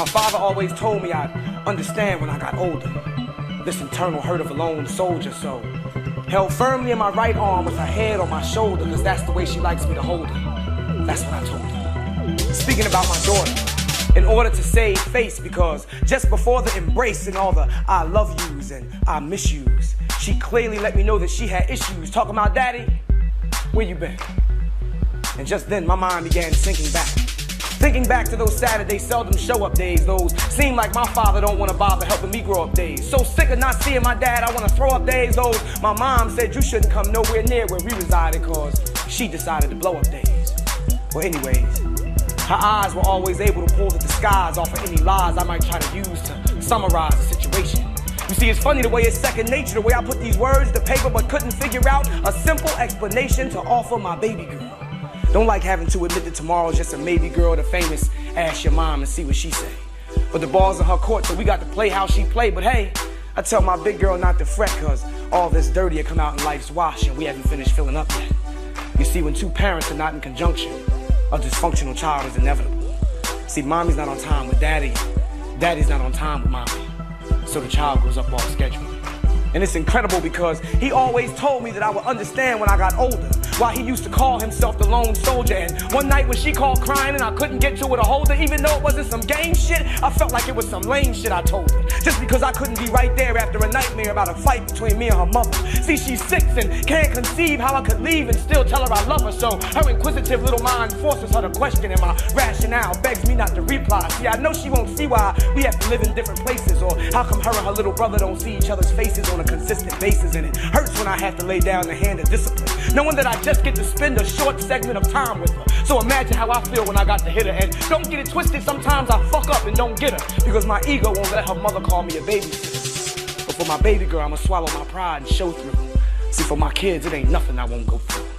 father always told me I'd understand when I got older. This internal hurt of a lone soldier, so held firmly in my right arm with her head on my shoulder, cause that's the way she likes me to hold her. That's what I told her. Speaking about my daughter, in order to save face, because just before the embrace and all the I love yous and I miss yous, she clearly let me know that she had issues. Talking about, Daddy, where you been? And just then my mind began sinking back. Thinking back to those Saturday seldom show up days, those seem like my father don't want to bother helping me grow up days. So sick of not seeing my dad, I want to throw up days, those my mom said you shouldn't come nowhere near where we resided cause she decided to blow up days. Well, anyways, her eyes were always able to pull the disguise off of any lies I might try to use to summarize the situation. You see, it's funny the way it's second nature, the way I put these words to paper but couldn't figure out a simple explanation to offer my baby girl. Don't like having to admit that tomorrow's just a maybe girl, the famous ask your mom and see what she say. But the ball's in her court, so we got to play how she play. But hey, I tell my big girl not to fret, cause all this dirty will come out in life's wash and we haven't finished filling up yet. You see, when two parents are not in conjunction, a dysfunctional child is inevitable. See, mommy's not on time with daddy, daddy's not on time with mommy. So the child goes up off schedule. And it's incredible because he always told me that I would understand when I got older, while he used to call himself the lone soldier. And one night when she called crying and I couldn't get to her to hold her, even though it wasn't some game shit, I felt like it was some lame shit I told her. Just because I couldn't be right there after a nightmare about a fight between me and her mother. See, she's 6 and can't conceive how I could leave and still tell her I love her. So her inquisitive little mind forces her to question, and my rationale begs me not to reply. See, I know she won't see why we have to live in different places, or how come her and her little brother don't see each other's faces on a consistent basis. And it hurts when I have to lay down the hand of discipline, knowing that I just get to spend a short segment of time with her. So imagine how I feel when I got to hit her. And don't get it twisted, sometimes I fuck up and don't get her because my ego won't let her mother call me a babysitter. But for my baby girl, I'ma swallow my pride and show through. See, for my kids, it ain't nothing I won't go through.